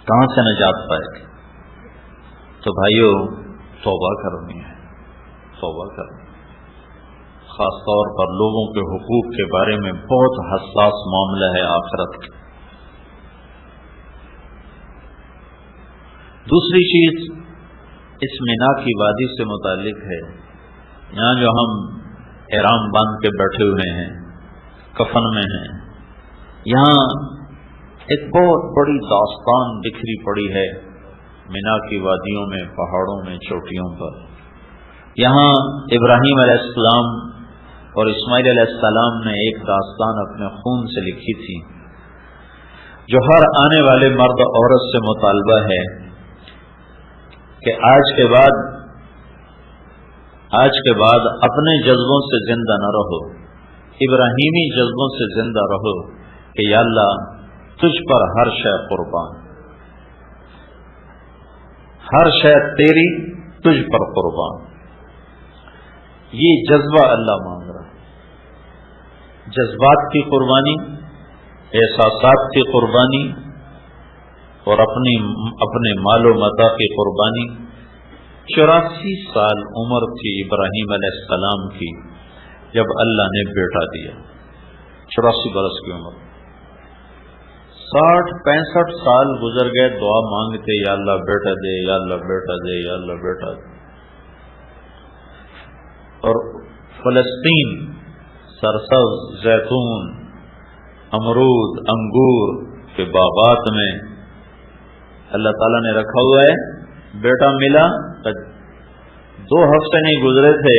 کہاں سے نجات پائے گی؟ تو بھائیو توبہ کرنی ہے، توبہ کرنی ہے۔ خاص طور پر لوگوں کے حقوق کے بارے میں بہت حساس معاملہ ہے آخرت کا۔ دوسری چیز اس مینا کی وادی سے متعلق ہے، یہاں جو ہم احرام باندھ کے بیٹھے ہوئے ہیں، کفن میں ہیں، یہاں ایک بہت بڑی داستان بکھری پڑی ہے مینا کی وادیوں میں، پہاڑوں میں، چوٹیوں پر۔ یہاں ابراہیم علیہ السلام اور اسماعیل علیہ السلام نے ایک داستان اپنے خون سے لکھی تھی، جو ہر آنے والے مرد عورت سے مطالبہ ہے کہ آج کے بعد اپنے جذبوں سے زندہ نہ رہو، ابراہیمی جذبوں سے زندہ رہو کہ یا اللہ تجھ پر ہر شے قربان، ہر شے تیری، تجھ پر قربان۔ یہ جذبہ اللہ مانگ رہا ہے، جذبات کی قربانی، احساسات کی قربانی اور اپنے مال و متاع کی قربانی۔ 84 سال عمر تھی ابراہیم علیہ السلام کی جب اللہ نے بیٹا دیا، 84 برس کی عمر۔ 60-65 سال گزر گئے، دعا مانگتے یا اللہ بیٹا دے، یا اللہ بیٹا دے، یا اللہ بیٹا دے۔ اور فلسطین سرسبز زیتون، امرود، انگور کے باغات میں اللہ تعالیٰ نے رکھا ہوا ہے، بیٹا ملا۔ 2 ہفتے نہیں گزرے تھے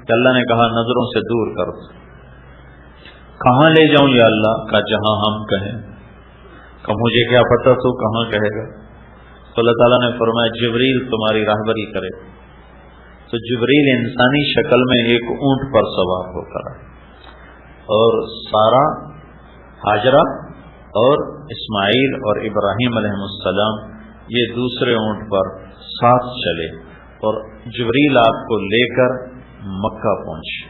کہ اللہ نے کہا نظروں سے دور کر، کہاں لے جاؤں یا اللہ؟ کا جہاں ہم کہیں۔ کہ مجھے کیا پتہ تو کہاں کہے گا؟ تو اللہ تعالیٰ نے فرمایا جبریل تمہاری راہبری کرے۔ تو جبریل انسانی شکل میں ایک اونٹ پر سوار ہو کر اور سارا، ہاجرہ اور اسماعیل اور ابراہیم علیہ السلام یہ دوسرے اونٹ پر ساتھ چلے، اور جبریل آپ کو لے کر مکہ پہنچے۔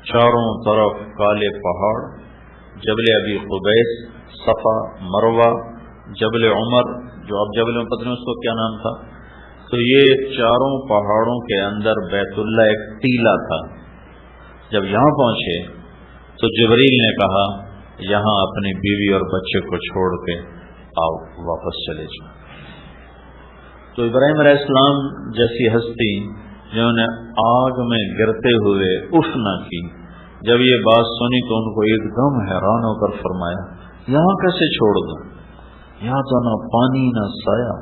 چاروں طرف کالے پہاڑ، جبل ابی قبیس، صفا، مروہ، جبل عمر، جو اب جبل میں پتہ نہیں اس کو کیا نام تھا۔ تو یہ چاروں پہاڑوں کے اندر بیت اللہ ایک ٹیلہ تھا۔ جب یہاں پہنچے تو جبریل نے کہا یہاں اپنی بیوی اور بچے کو چھوڑ کے آؤ، واپس چلے جاؤ۔ تو ابراہیم علیہ السلام جیسی ہستی جنہوں نے آگ میں گرتے ہوئے اف نہ کی، جب یہ بات سنی تو ان کو ایک دم حیران ہو کر فرمایا یہاں کیسے چھوڑ دوں، یہاں تو نہ پانی نہ سایہ۔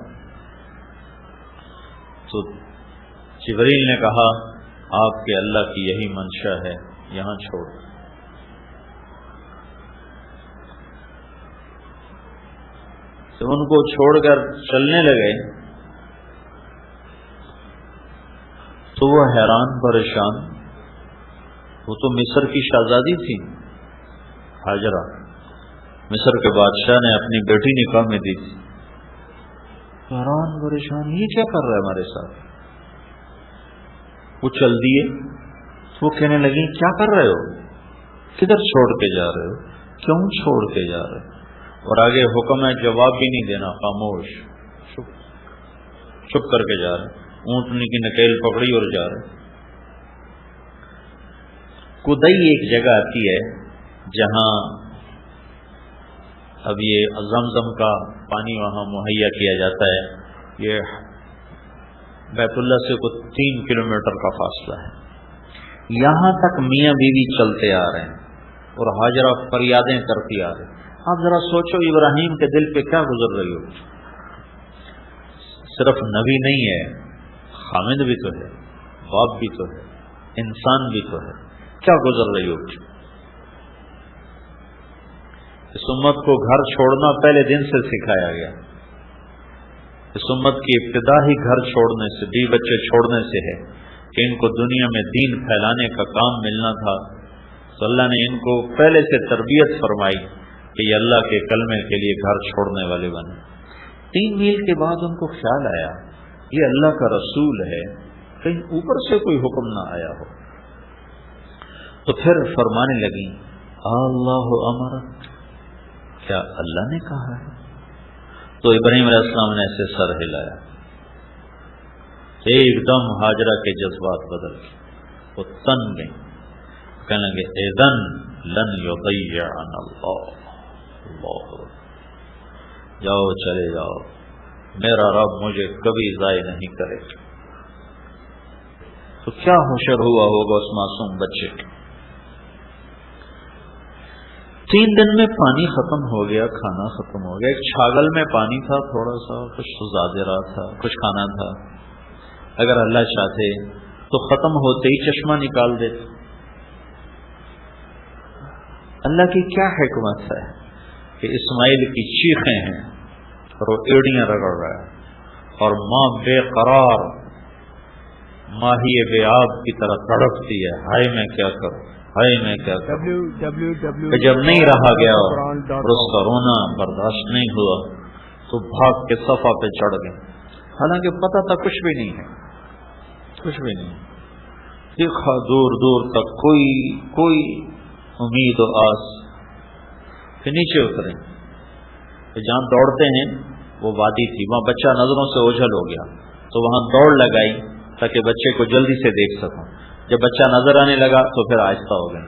تو جبریل نے کہا آپ کے اللہ کی یہی منشا ہے، یہاں چھوڑ دو۔ تو ان کو چھوڑ کر چلنے لگے تو وہ حیران پریشان، وہ تو مصر کی شہزادی تھی ہاجرہ، مصر کے بادشاہ نے اپنی بیٹی نکاح میں دی تھی۔ حیران پریشان یہ کیا کر رہا ہے ہمارے ساتھ؟ وہ چل دیے، وہ کہنے لگی کیا کر رہے ہو، کدھر چھوڑ کے جا رہے ہو، کیوں چھوڑ کے جا رہے ہو؟ اور آگے حکم ہے جواب بھی نہیں دینا، خاموش، چپ کر کے جا رہے، اونٹنی کی نکیل پکڑی اور جا رہے۔ کدئی ایک جگہ آتی ہے جہاں اب یہ زمزم کا پانی وہاں مہیا کیا جاتا ہے، یہ بیت اللہ سے کوئی 3 کلومیٹر کا فاصلہ ہے۔ یہاں تک میاں بیوی چلتے آ رہے ہیں اور ہاجرہ فریادیں کرتی آ رہے ہیں۔ آپ ذرا سوچو ابراہیم کے دل پہ کیا گزر رہی ہو، صرف نبی نہیں ہے، خامد بھی تو ہے، باپ بھی تو ہے، انسان بھی تو ہے، کیا گزر رہی ہو؟ اس امت کو گھر چھوڑنا پہلے دن سے سکھایا گیا، اس امت کی ابتدا ہی گھر چھوڑنے سے، بیوی بچے چھوڑنے سے ہے کہ ان کو دنیا میں دین پھیلانے کا کام ملنا تھا۔ تو اللہ نے ان کو پہلے سے تربیت فرمائی کہ یہ اللہ کے کلمے کے لیے گھر چھوڑنے والے بنے۔ 3 میل کے بعد ان کو خیال آیا یہ اللہ کا رسول ہے، کہیں اوپر سے کوئی حکم نہ آیا ہو۔ تو پھر فرمانے لگی اللہ امر، کیا اللہ نے کہا ہے؟ تو ابراہیم علیہ السلام نے ایسے سر ہلایا، ایک دم ہاجرہ کے جذبات بدل گئے، وہ تن گئی، کہنے لگے اذن لن یضیعنا اللہ، جاؤ چلے جاؤ، میرا رب مجھے کبھی ضائع نہیں کرے۔ تو کیا حشر ہوا ہوگا اس معصوم بچے کے۔ 3 دن میں پانی ختم ہو گیا، کھانا ختم ہو گیا، ایک چھاگل میں پانی تھا تھوڑا سا، کچھ زیادہ رہا تھا، کچھ کھانا تھا، اگر اللہ چاہتے تو ختم ہوتے ہی چشمہ نکال دیتے۔ اللہ کی کیا حکمت ہے کہ اسماعیل کی چیخیں ہیں اور وہ ایڑیاں رگڑ رہا ہے، اور ماں بے قرار ماہی بے آب کی طرح تڑپتی ہے، ہائے میں کیا کروں، ہائے میں کیا کروں۔ کہ جب نہیں رہا گیا اور اس کا رونا برداشت نہیں ہوا تو بھاگ کے صفا پہ چڑھ گئے، حالانکہ پتہ تھا کچھ بھی نہیں ہے، کچھ بھی نہیں، دیکھا دور دور تک کوئی امید و آس، پھر نیچے اترے، جہاں دوڑتے ہیں وہ وادی تھی، وہاں بچہ نظروں سے اوجھل ہو گیا تو وہاں دوڑ لگائی تاکہ بچے کو جلدی سے دیکھ سکوں۔ جب بچہ نظر آنے لگا تو پھر آہستہ ہو گئے،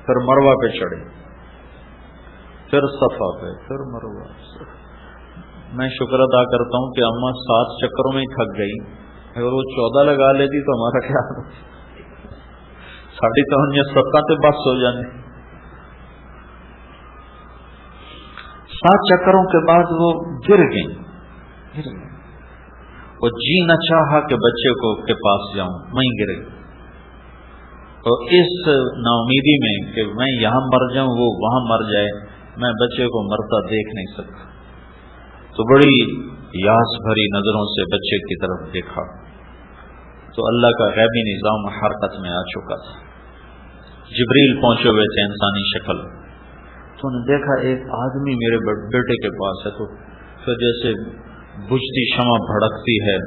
پھر مروہ پہ چڑھے، پھر صفا پہ، پھر مروہ۔ میں شکر ادا کرتا ہوں کہ اماں 7 چکروں میں تھک گئی، اگر وہ 14 لگا لیتی تو ہمارا کیا ہوتا، 3.5 یا 7 پہ بس ہو جانے۔ 7 چکروں کے بعد وہ گر گئی، وہ جی نہ چاہا کہ بچے کو کے پاس جاؤں، میں گر گئی۔ تو اس نا امیدی میں کہ میں یہاں مر جاؤں وہ وہاں مر جائے، میں بچے کو مرتا دیکھ نہیں سکتا، تو بڑی یاس بھری نظروں سے بچے کی طرف دیکھا تو اللہ کا غیبی نظام حرکت میں آ چکا تھا، جبریل پہنچے ہوئے تھے انسانی شکل، تو نے دیکھا ایک آدمی میرے بیٹے کے پاس ہے، تو پھر جیسے بجھتی شمع بھڑکتی ہے،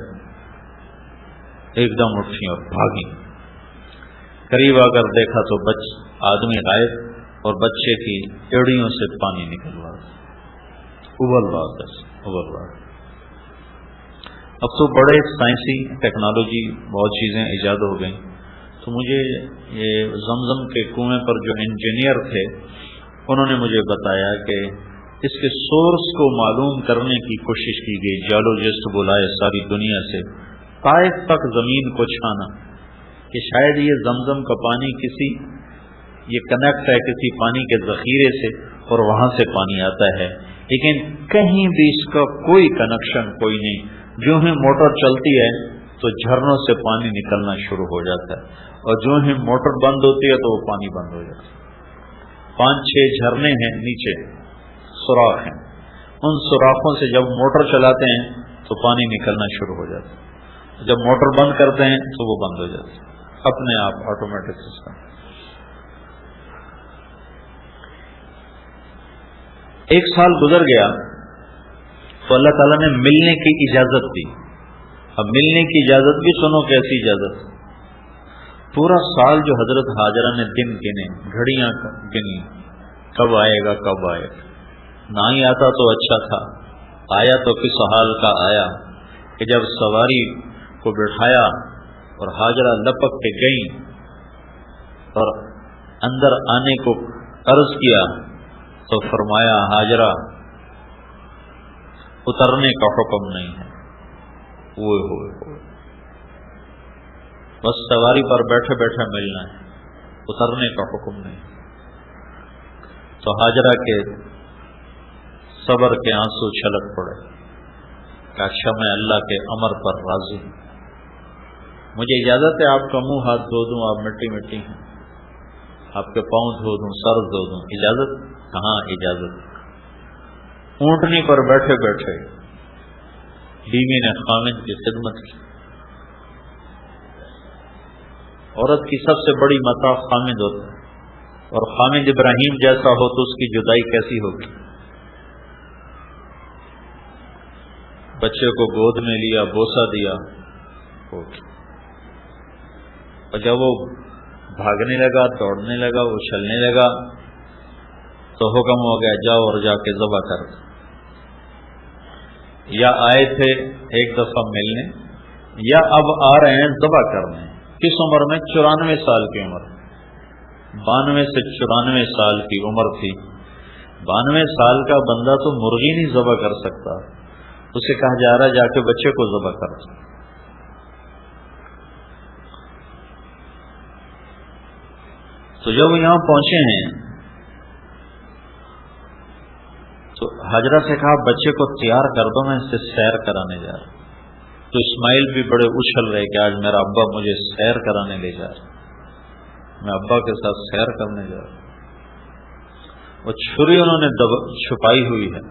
ایک دم اٹھی اور بھاگی، قریب آ کر دیکھا تو آدمی غائب اور بچے کی ایڑیوں سے پانی نکل رہا تھا، ابل رہا۔ اب تو بڑے سائنسی ٹیکنالوجی بہت چیزیں ایجاد ہو گئیں، تو مجھے یہ زمزم کے کنویں پر جو انجینئر تھے انہوں نے مجھے بتایا کہ اس کے سورس کو معلوم کرنے کی کوشش کی گئی، جیولوجسٹ بلائے ساری دنیا سے، طائف تک زمین کو چھانا کہ شاید یہ زمزم کا پانی یہ کنیکٹ ہے کسی پانی کے ذخیرے سے اور وہاں سے پانی آتا ہے، لیکن کہیں بھی اس کا کوئی کنیکشن کوئی نہیں۔ جو ہی موٹر چلتی ہے تو جھرنوں سے پانی نکلنا شروع ہو جاتا ہے، اور جو ہی موٹر بند ہوتی ہے تو وہ پانی بند ہو جاتا ہے۔ 5-6 جھرنے ہیں نیچے، سوراخ ہیں، ان سوراخوں سے جب موٹر چلاتے ہیں تو پانی نکلنا شروع ہو جاتا ہے، جب موٹر بند کرتے ہیں تو وہ بند ہو جاتا ہے، اپنے آپ آٹومیٹک سسٹم۔ 1 سال گزر گیا تو اللہ تعالیٰ نے ملنے کی اجازت دی۔ اب ملنے کی اجازت بھی سنو کیسی اجازت، پورا سال جو حضرت ہاجرہ نے دن گنے، گھڑیاں گنی، کب آئے گا کب آئے گا، نہ ہی آتا تو اچھا تھا، آیا تو کس حال کا آیا کہ جب سواری کو بٹھایا اور ہاجرہ لپک کے گئیں اور اندر آنے کو عرض کیا تو فرمایا ہاجرہ اترنے کا حکم نہیں ہے، ہوئے بس سواری پر بیٹھے بیٹھے ملنا ہے، اترنے کا حکم نہیں۔ تو ہاجرہ کے صبر کے آنسو چھلک پڑے کہ اچھا میں اللہ کے امر پر راضی ہوں، مجھے اجازت ہے آپ کا منہ ہاتھ دھو دوں، آپ مٹی مٹی ہیں، آپ کے پاؤں دھو دوں، سر دھو دوں، اجازت؟ کہاں اجازت؟ اونٹنی پر بیٹھے بیٹھے بیوی نے خامد کی خدمت کی۔ عورت کی سب سے بڑی متاع خامد ہوتا ہے، اور خامد ابراہیم جیسا ہو تو اس کی جدائی کیسی ہوگی؟ بچے کو گود میں لیا، بوسہ دیا، اور جب وہ بھاگنے لگا، دوڑنے لگا، اچھلنے لگا تو حکم ہو گیا جاؤ اور جا کے ذبح کر۔ یا آئے تھے ایک دفعہ ملنے یا اب آ رہے ہیں ذبح کرنے. کس عمر میں؟ 94 سال کی عمر. 92 سے 94 سال کی عمر تھی. 92 سال کا بندہ تو مرغی نہیں ذبح کر سکتا. اسے کہا جا رہا جا کے بچے کو ذبح کر. تو جب یہاں پہنچے ہیں تو حاجرہ سے کہا بچے کو تیار کر دو، میں اس سے سیر کرانے جا رہا ہوں. تو اسماعیل بھی بڑے اچھل رہے کہ آج میرا ابا مجھے سیر کرانے لے جا رہا، میں ابا کے ساتھ سیر کرنے جا رہا ہوں. وہ چھری انہوں نے چھپائی ہوئی ہے،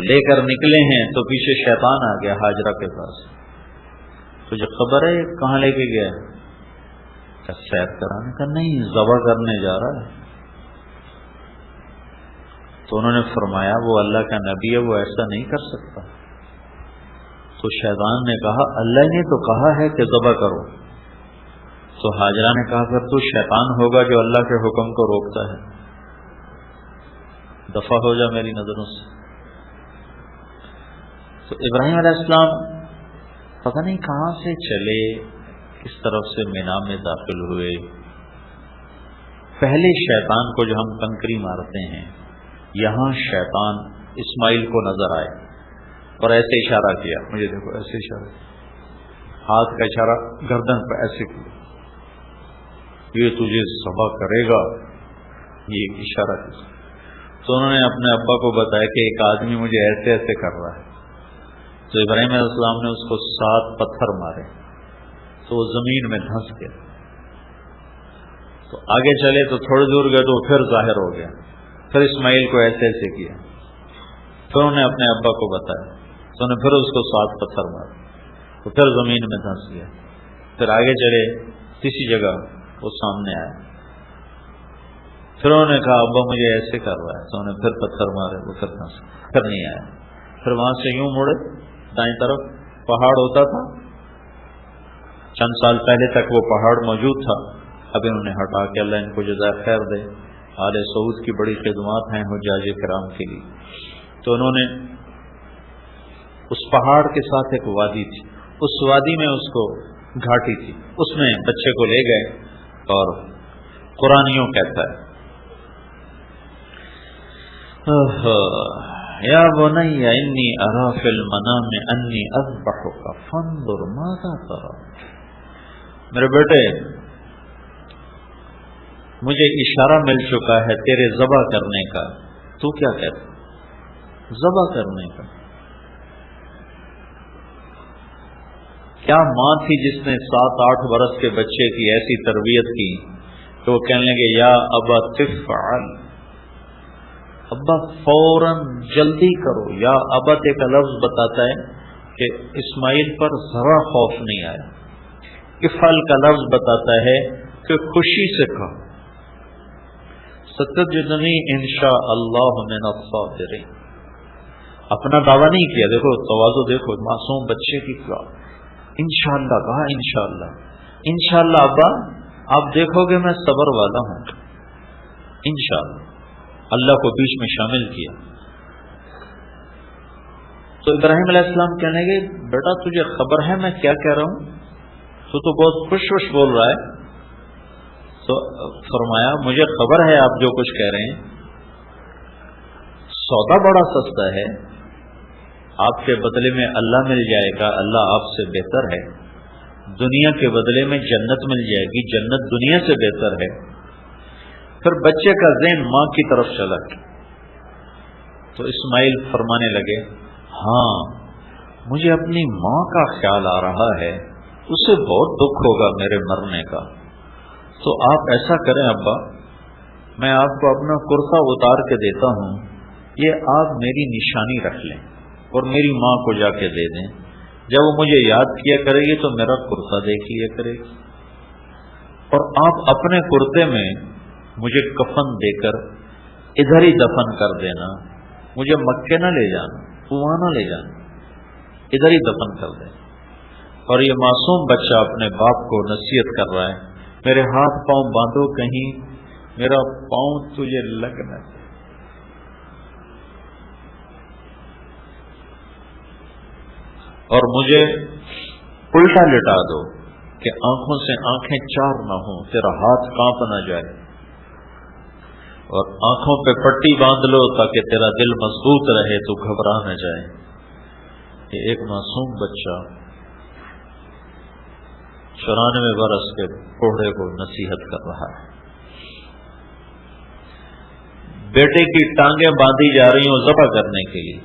لے کر نکلے ہیں تو پیچھے شیطان آ گیا حاجرہ کے پاس. تجھے خبر ہے کہاں لے کے گیا؟ سیر کرانے کا. نہیں، ذبح کرنے جا رہا ہے. تو انہوں نے فرمایا وہ اللہ کا نبی ہے، وہ ایسا نہیں کر سکتا. تو شیطان نے کہا اللہ نے تو کہا ہے کہ ذبح کرو. تو حاجرہ نے کہا پھر تو شیطان ہوگا جو اللہ کے حکم کو روکتا ہے، دفع ہو جا میری نظروں سے. تو ابراہیم علیہ السلام پتہ نہیں کہاں سے چلے، کس طرف سے مینا میں داخل ہوئے. پہلے شیطان کو جو ہم کنکری مارتے ہیں، یہاں شیطان اسماعیل کو نظر آئے اور ایسے اشارہ کیا، مجھے دیکھو ایسے اشارہ، ہاتھ کا اشارہ گردن پہ ایسے کیا، یہ تجھے ذبح کرے گا، یہ اشارہ کیا. تو انہوں نے اپنے ابا کو بتایا کہ ایک آدمی مجھے ایسے ایسے کر رہا ہے. تو ابراہیم علیہ السلام نے اس کو 7 پتھر مارے تو وہ زمین میں دھنس گیا. تو آگے چلے تو تھوڑی دور گئے تو پھر ظاہر ہو گیا. پھر اسماعیل کو ایسے ایسے کیا. پھر انہوں نے اپنے ابا کو بتایا تو انہوں نے پھر اس کو 7 پتھر مارے تو پھر زمین میں دھنس گیا. پھر آگے چلے کسی جگہ وہ سامنے آیا. پھر انہوں نے کہا ابا مجھے ایسے کر رہا ہے. تو انہوں نے پھر پتھر مارے، وہ پھر دھنس گیا، پھر نہیں آیا. پھر وہاں سے یوں مڑے، دائیں طرف پہاڑ ہوتا تھا، چند سال پہلے تک وہ پہاڑ موجود تھا، اب انہوں نے ہٹا کے اللہ ان کو جزائے خیر دے. آل سعود کی بڑی خدمات ہیں حجاج کرام کے لیے. تو انہوں نے اس پہاڑ کے ساتھ ایک وادی تھی، اس وادی میں اس کو گھاٹی تھی، اس میں بچے کو لے گئے. اور قرآن یوں کہتا ہے یا بنی انی ارا فی المنام انی اذبحک فانظر ماذا تری. میرے بیٹے مجھے اشارہ مل چکا ہے تیرے ذبح کرنے کا، تو کیا کہتا؟ ذبح کرنے کا. کیا ماں تھی جس نے 7-8 برس کے بچے کی ایسی تربیت کی کہ وہ کہنے لگے یا ابا تفعل، ابا فوراً جلدی کرو. یا ابت ایک لفظ بتاتا ہے کہ اسماعیل پر ذرا خوف نہیں آیا. افعل کا لفظ بتاتا ہے کہ خوشی سے کہو ستجدنی انشاء اللہ من الصابرین. اپنا دعویٰ نہیں کیا، دیکھو تواضع، دیکھو معصوم بچے کی کیا انشاءاللہ کہا. انشاءاللہ، انشاءاللہ ابا آپ دیکھو گے میں صبر والا ہوں. انشاءاللہ اللہ کو بیچ میں شامل کیا. تو ابراہیم علیہ السلام کہنے لگے بیٹا تجھے خبر ہے میں کیا کہہ رہا ہوں؟ تو بہت خوش بول رہا ہے. تو فرمایا مجھے خبر ہے آپ جو کچھ کہہ رہے ہیں، سودا بڑا سستا ہے، آپ کے بدلے میں اللہ مل جائے گا، اللہ آپ سے بہتر ہے. دنیا کے بدلے میں جنت مل جائے گی، جنت دنیا سے بہتر ہے. پھر بچے کا ذہن ماں کی طرف چلا. تو اسماعیل فرمانے لگے ہاں مجھے اپنی ماں کا خیال آ رہا ہے، اسے بہت دکھ ہوگا میرے مرنے کا. تو آپ ایسا کریں ابا، میں آپ کو اپنا کرتا اتار کے دیتا ہوں، یہ آپ میری نشانی رکھ لیں اور میری ماں کو جا کے دے دیں. جب وہ مجھے یاد کیا کرے گی تو میرا کرتا دیکھ لیا کرے گی، اور آپ اپنے کرتے میں مجھے کفن دے کر ادھر ہی دفن کر دینا. مجھے مکے نہ لے جانا، وہاں نہ لے جانا، ادھر ہی دفن کر دینا. اور یہ معصوم بچہ اپنے باپ کو نصیحت کر رہا ہے، میرے ہاتھ پاؤں باندھو، کہیں میرا پاؤں تجھے لگ نہ جائے. اور مجھے الٹا لٹا دو کہ آنکھوں سے آنکھیں چار نہ ہوں، تیرا ہاتھ کانپ نہ جائے، اور آنکھوں پہ پٹی باندھ لو تاکہ تیرا دل مضبوط رہے، تو گھبرا نہ جائے۔ یہ ایک معصوم بچہ 94 برس کے بوڑھے کو نصیحت کر رہا ہے۔ بیٹے کی ٹانگیں باندھی جا رہی ہوں ذبح کرنے کے لیے۔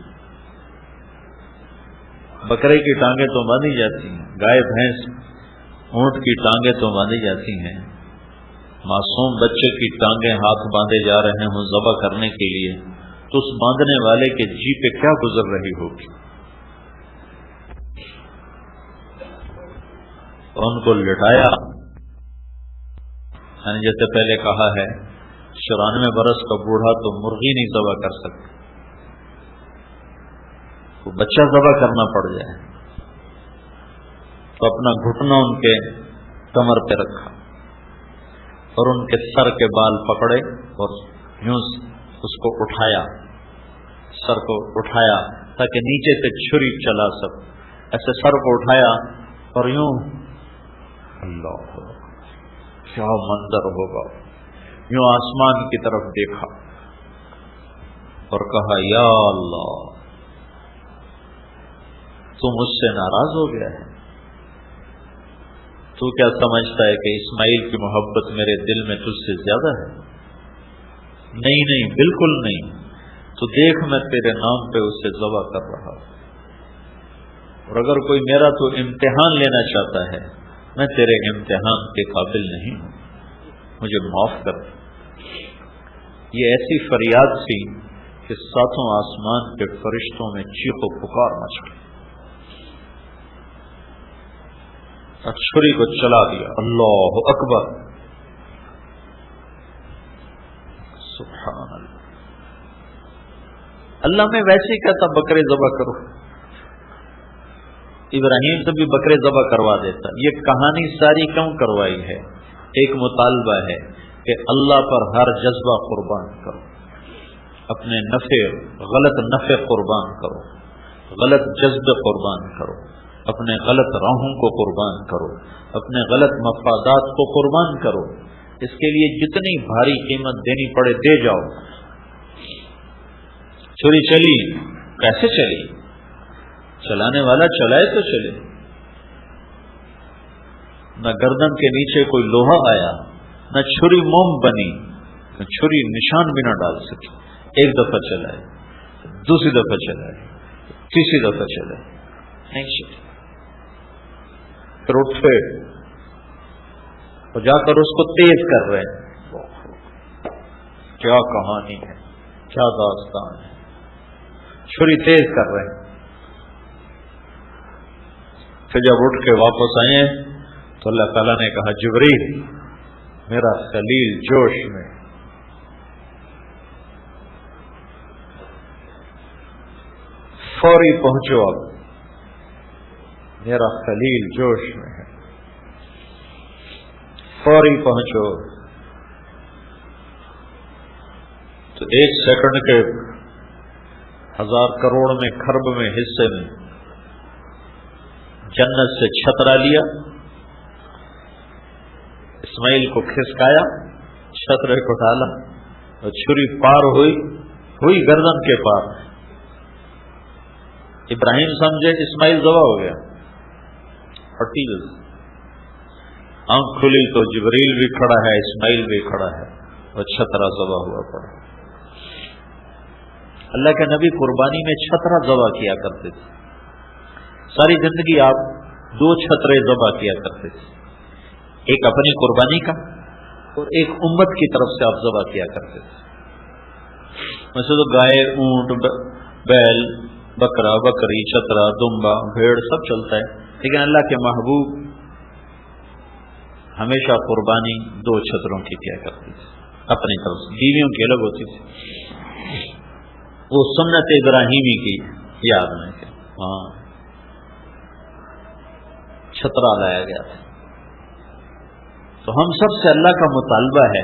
بکرے کی ٹانگیں تو باندھی جاتی ہیں، گائے بھینس اونٹ کی ٹانگیں تو باندھی جاتی ہیں، معصوم بچے کی ٹانگیں ہاتھ باندھے جا رہے ہوں ذبح کرنے کے لیے، تو اس باندھنے والے کے جی پہ کیا گزر رہی ہوگی؟ ان کو لٹایا، یعنی جیسے پہلے کہا ہے 94 برس کا بوڑھا تو مرغی نہیں ذبح کر سکتا، تو بچہ ذبح کرنا پڑ جائے، تو اپنا گھٹنا ان کے کمر پہ رکھا اور ان کے سر کے بال پکڑے اور یوں اس کو اٹھایا، سر کو اٹھایا تاکہ نیچے سے چھری چلا سک، ایسے سر کو اٹھایا اور یوں، اللہ کیا منظر ہوگا، یوں آسمان کی طرف دیکھا اور کہا یا اللہ تو مجھ سے ناراض ہو گیا ہے، تو کیا سمجھتا ہے کہ اسماعیل کی محبت میرے دل میں تجھ سے زیادہ ہے؟ نہیں نہیں، بالکل نہیں، تو دیکھ میں تیرے نام پہ اسے ذبح کر رہا ہوں، اور اگر کوئی میرا تو امتحان لینا چاہتا ہے، میں تیرے امتحان کے قابل نہیں ہوں، مجھے معاف کر۔ یہ ایسی فریاد تھی کہ ساتوں آسمان کے فرشتوں میں چیخ و پکار مچ گئی، چھری کو چلا دیا، اللہ اکبر، سبحان اللہ۔ اللہ میں ویسے ہی کہتا بکرے ذبح کرو، ابراہیم سے بھی بکرے ذبح کروا دیتا۔ یہ کہانی ساری کیوں کروائی ہے؟ ایک مطالبہ ہے کہ اللہ پر ہر جذبہ قربان کرو، اپنے نفع، غلط نفع قربان کرو، غلط جذبے قربان کرو، اپنے غلط راہوں کو قربان کرو، اپنے غلط مفادات کو قربان کرو، اس کے لیے جتنی بھاری قیمت دینی پڑے دے جاؤ۔ چھری چلی، کیسے چلی؟ چلانے والا چلائے تو چلے، نہ گردن کے نیچے کوئی لوہا آیا، نہ چھری موم بنی، نہ چھری نشان بھی نہ ڈال سکی۔ ایک دفعہ چلائے، دوسری دفعہ چلائے، تیسری دفعہ چلائے، نہیں چلی، پھر اٹھے اور جا کر اس کو تیز کر رہے ہیں۔ کیا کہانی ہے، کیا داستان ہے، چھری تیز کر رہے ہیں۔ پھر جب اٹھ کے واپس آئے تو اللہ تعالیٰ نے کہا جبریل میرا خلیل جوش میں، فوری پہنچو، اب میرا خلیل جوش میں ہے، فوری پہنچو۔ تو 1 سیکنڈ کے 1000 کروڑ میں کھرب میں حصے میں جنت سے چھترا لیا، اسماعیل کو کھسکایا، چھترے کو ڈالا اور چھری پار ہوئی گردن کے پار۔ ابراہیم سمجھے اسماعیل ذبح ہو گیا، ہٹی آنکھ کھلی تو جبریل بھی کھڑا ہے، اسماعیل بھی کھڑا ہے اور چھترا ذبح ہوا پڑا۔ اللہ کے نبی قربانی میں چھترا ذبح کیا کرتے تھے، ساری زندگی آپ 2 چھترے ذبح کیا کرتے تھے، ایک اپنی قربانی کا اور ایک امت کی طرف سے آپ ذبح کیا کرتے تھے۔ ویسے تو گائے، اونٹ، بیل، بکرا، بکری، چھترا، دمبا، بھیڑ سب چلتا ہے، لیکن اللہ کے محبوب ہمیشہ قربانی 2 چھتروں کی کیا کرتے تھے، اپنی طرف سے، بیویوں کی الگ ہوتی تھی۔ وہ سنت ابراہیمی کی یاد میں کہ ہاں چھترا لایا گیا تھا۔ تو ہم سب سے اللہ کا مطالبہ ہے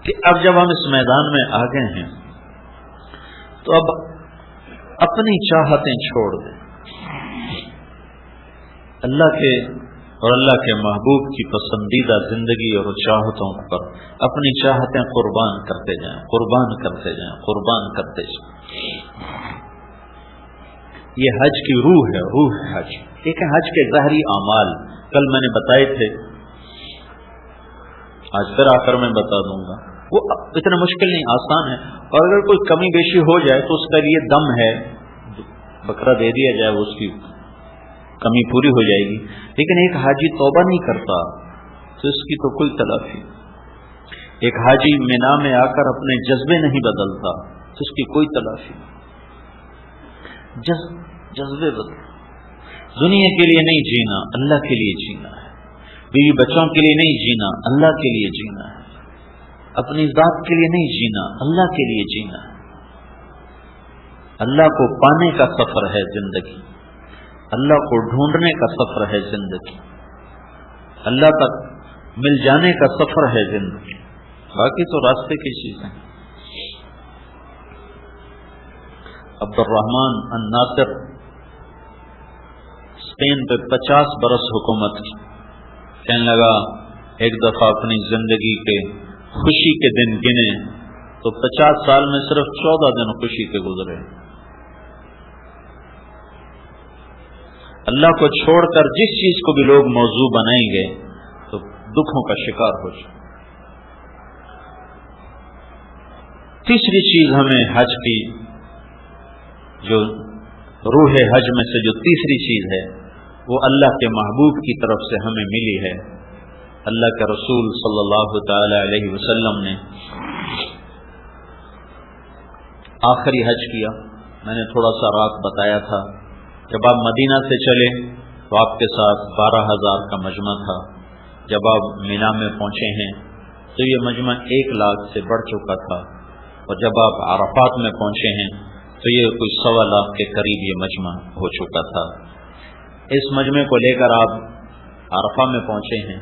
کہ اب جب ہم اس میدان میں آ گئے ہیں تو اب اپنی چاہتیں چھوڑ دیں، اللہ کے اور اللہ کے محبوب کی پسندیدہ زندگی اور چاہتوں پر اپنی چاہتیں قربان کرتے جائیں، قربان کرتے جائیں، قربان کرتے جائیں۔ یہ حج کی روح ہے، روح حج۔ ایک ہے حج کے ظاہری اعمال، کل میں نے بتائے تھے، آج پھر آ کر میں بتا دوں گا۔ وہ اتنا مشکل نہیں، آسان ہے، اور اگر کوئی کمی بیشی ہو جائے تو اس کا یہ دم ہے، بکرا دے دیا جائے، وہ اس کی کمی پوری ہو جائے گی۔ لیکن ایک حاجی توبہ نہیں کرتا تو اس کی تو کوئی تلافی۔ ایک حاجی مینا میں آ کر اپنے جذبے نہیں بدلتا تو اس کی کوئی تلافی۔ جذبے بدل، دنیا کے لیے نہیں جینا، اللہ کے لیے جینا ہے، بیوی بچوں کے لیے نہیں جینا، اللہ کے لیے جینا ہے، اپنی ذات کے لیے نہیں جینا، اللہ کے لیے جینا ہے۔ اللہ کو پانے کا سفر ہے زندگی، اللہ کو ڈھونڈنے کا سفر ہے زندگی، اللہ تک مل جانے کا سفر ہے زندگی، باقی تو راستے کی چیزیں۔ عبد الرحمن الناصر اسپین پہ 50 برس حکومت کی، کہنے لگا ایک دفعہ اپنی زندگی کے خوشی کے دن گنے تو 50 سال میں صرف 14 دن خوشی کے گزرے۔ اللہ کو چھوڑ کر جس چیز کو بھی لوگ موضوع بنائیں گے تو دکھوں کا شکار ہو جائے۔ تیسری چیز ہمیں حج کی، جو روح حج میں سے جو تیسری چیز ہے، وہ اللہ کے محبوب کی طرف سے ہمیں ملی ہے۔ اللہ کے رسول صلی اللہ تعالی علیہ وسلم نے آخری حج کیا، میں نے تھوڑا سا رات بتایا تھا۔ جب آپ مدینہ سے چلے تو آپ کے ساتھ 12,000 کا مجمع تھا، جب آپ مینا میں پہنچے ہیں تو یہ مجمع 1 لاکھ سے بڑھ چکا تھا، اور جب آپ عرفات میں پہنچے ہیں تو یہ کوئی 1.25 لاکھ کے قریب یہ مجمع ہو چکا تھا۔ اس مجمع کو لے کر آپ عرفہ میں پہنچے ہیں،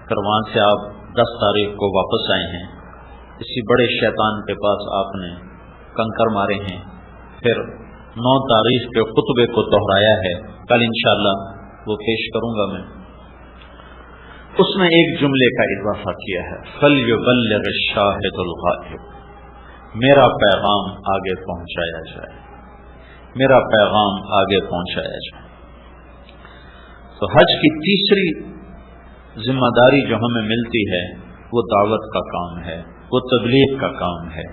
پھر وہاں سے آپ 10 تاریخ کو واپس آئے ہیں۔ اسی بڑے شیطان کے پاس آپ نے کنکر مارے ہیں، پھر 9 تاریخ کے خطبے کو دہرایا ہے، کل انشاءاللہ وہ پیش کروں گا میں۔ اس میں ایک جملے کا اضافہ کیا ہے، فَلْيُبَلِّغِ الشَّاهِدُ الْغَائِبُ، میرا پیغام آگے پہنچایا جائے، میرا پیغام آگے پہنچایا جائے۔ تو حج کی تیسری ذمہ داری جو ہمیں ملتی ہے وہ دعوت کا کام ہے، وہ تبلیغ کا کام ہے۔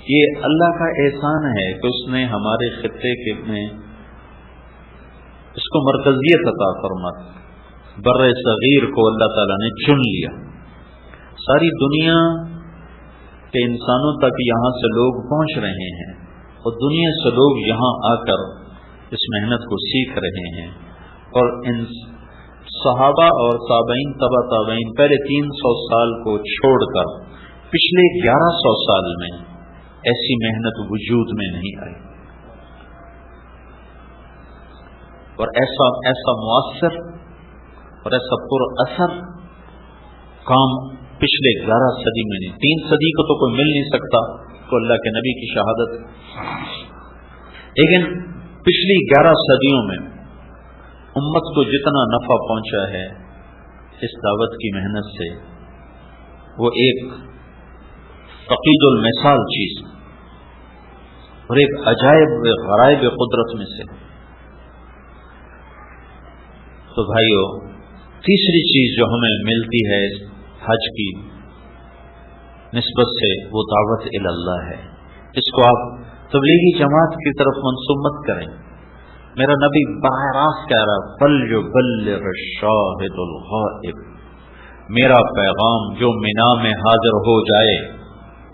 یہ اللہ کا احسان ہے کہ اس نے ہمارے خطے کے میں اس کو مرکزیت عطا فرمائی، بر صغیر کو اللہ تعالیٰ نے چن لیا۔ ساری دنیا کے انسانوں تک یہاں سے لوگ پہنچ رہے ہیں، اور دنیا سے لوگ یہاں آ کر اس محنت کو سیکھ رہے ہیں، اور ان صحابہ اور تابعین تبع تابعین پہلے 300 سال کو چھوڑ کر پچھلے 1100 سال میں ایسی محنت وجود میں نہیں آئی، اور ایسا مؤثر اور ایسا پر اثر کام پچھلے 11 صدی میں نہیں، 3 صدی کو تو کوئی مل نہیں سکتا، تو اللہ کے نبی کی شہادت، لیکن پچھلی 11 صدیوں میں امت کو جتنا نفع پہنچا ہے اس دعوت کی محنت سے، وہ ایک فقید المثال چیز اور ایک عجائب غرائب قدرت میں سے۔ تو بھائیو، تیسری چیز جو ہمیں ملتی ہے حج کی نسبت سے وہ دعوت اللہ ہے۔ اس کو آپ تبلیغی جماعت کی طرف منسوب مت کریں۔ میرا نبی براہ راست کہہ رہا فَلْيُبَلِّغِ الشَّاهِدُ الْغَائِبُ، میرا پیغام جو مینا میں حاضر ہو جائے،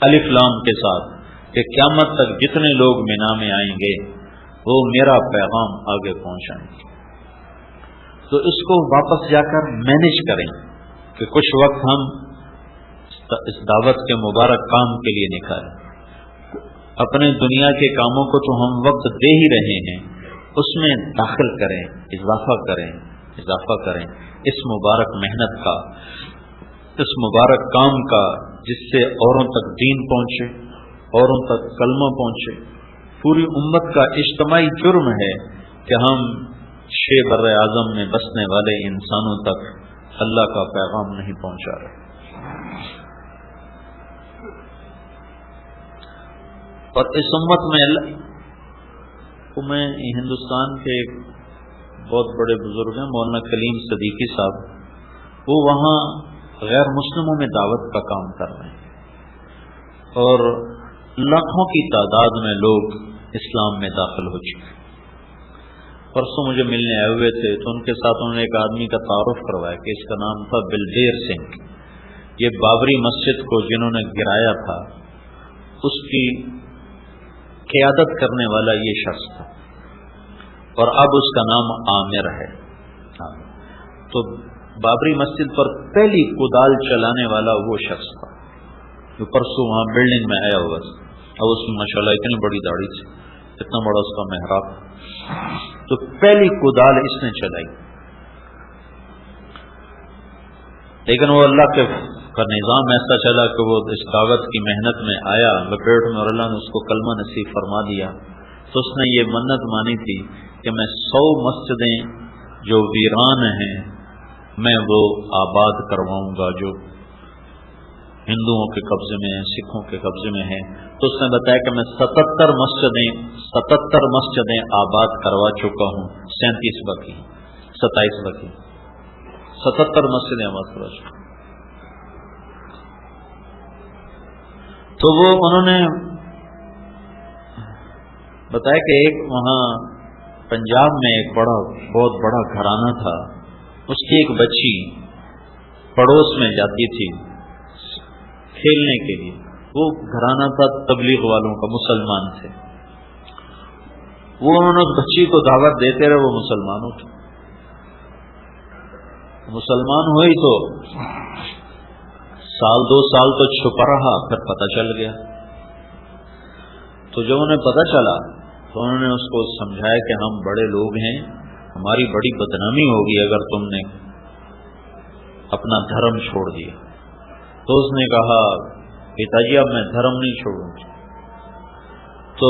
الف لام کے ساتھ، کہ قیامت تک جتنے لوگ مینا میں آئیں گے وہ میرا پیغام آگے پہنچائیں گے۔ تو اس کو واپس جا کر مینج کریں کہ کچھ وقت ہم اس دعوت کے مبارک کام کے لیے نکالیں، اپنے دنیا کے کاموں کو تو ہم وقت دے ہی رہے ہیں، اس میں داخل کریں، اضافہ کریں اس مبارک محنت کا، اس مبارک کام کا جس سے اوروں تک دین پہنچے، اوروں تک کلمہ پہنچے۔ پوری امت کا اجتماعی جرم ہے کہ ہم 6 بر اعظم میں بسنے والے انسانوں تک اللہ کا پیغام نہیں پہنچا رہے۔ اور اس امت میں ہندوستان کے ایک بہت بڑے بزرگ ہیں مولانا کلیم صدیقی صاحب، وہ وہاں غیر مسلموں میں دعوت کا کام کر رہے ہیں اور لاکھوں کی تعداد میں لوگ اسلام میں داخل ہو چکے۔ پرسوں مجھے ملنے آئے ہوئے تھے تو ان کے ساتھ انہوں نے ایک آدمی کا تعارف کروایا کہ اس کا نام تھا بلدیر سنگھ۔ یہ بابری مسجد کو جنہوں نے گرایا تھا اس کی قیادت کرنے والا یہ شخص تھا، اور اب اس کا نام عامر ہے۔ تو بابری مسجد پر پہلی کدال چلانے والا وہ شخص تھا جو پرسوں وہاں بلڈنگ میں آیا ہوا تھا۔ اب اس میں ماشاءاللہ اتنی بڑی داڑھی تھی، اتنا بڑا اس کا محراب، تو پہلی کدال اس نے چلائی۔ لیکن وہ اللہ کا نظام ایسا چلا کہ وہ اس دعوت کی محنت میں آیا لپیٹ میں، اور اللہ نے اس کو کلمہ نصیب فرما دیا۔ تو اس نے یہ منت مانی تھی کہ میں 100 مسجدیں جو ویران ہیں میں وہ آباد کرواؤں گا، جو ہندوؤں کے قبضے میں ہیں، سکھوں کے قبضے میں ہیں۔ تو اس نے بتایا کہ میں 77 مسجدیں آباد کروا چکا ہوں، 37 باقی، 27 باقی، 77 مسجدیں آباد کروا چکا۔ تو وہ انہوں نے بتایا کہ ایک وہاں پنجاب میں ایک بہت بڑا گھرانہ تھا، اس کی ایک بچی پڑوس میں جاتی تھی کھیلنے کے لیے۔ وہ گھرانہ تھا تبلیغ والوں کا، مسلمان تھے۔ وہ انہوں نے اس بچی کو دعوت دیتے رہے، وہ مسلمان ہوتی، مسلمان ہوئی تو سال 2 سال تو چھپا رہا، پھر پتہ چل گیا۔ تو جب انہیں پتہ چلا تو انہوں نے اس کو سمجھایا کہ ہم بڑے لوگ ہیں، ہماری بڑی بدنامی ہوگی اگر تم نے اپنا دھرم چھوڑ دیا۔ تو اس نے کہا پتا جی اب میں دھرم نہیں چھوڑوں گی۔ تو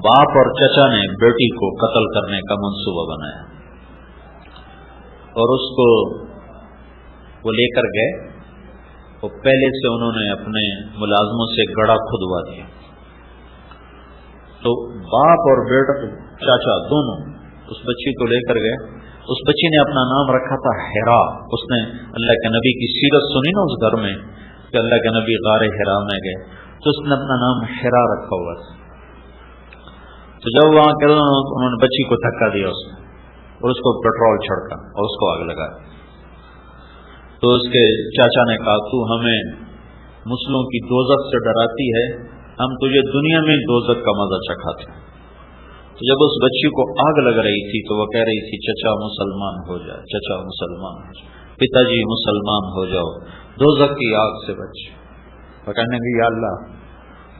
باپ اور چچا نے بیٹی کو قتل کرنے کا منصوبہ بنایا اور اس کو وہ لے کر گئے۔ وہ پہلے سے انہوں نے اپنے ملازموں سے گڑھا کھدوا دیا۔ تو باپ اور بیٹا چاچا دونوں اس بچی کو لے کر گئے۔ اس بچی نے اپنا نام رکھا تھا حرا۔ اس نے اللہ کے نبی کی سیرت سنی نا اس گھر میں کہ اللہ کے نبی غار حرا میں گئے، تو اس نے اپنا نام حرا رکھا ہوا تھا۔ تو جب وہاں کے انہوں نے بچی کو دھکا دیا اس نے، اور اس کو پیٹرول چھڑکا اور اس کو آگ لگایا۔ تو اس کے چاچا نے کہا تو ہمیں مسلموں کی دوزخ سے ڈراتی ہے، ہم تجھے دنیا میں دوزخ کا مزہ چکھاتے ہیں۔ تو جب اس بچی کو آگ لگ رہی تھی تو وہ کہہ رہی تھی چچا مسلمان ہو جائے، چچا مسلمان ہو جائے، پتا جی مسلمان ہو جاؤ، دوزخ کی آگ سے بچ۔ وہ کہنے لگی یا اللہ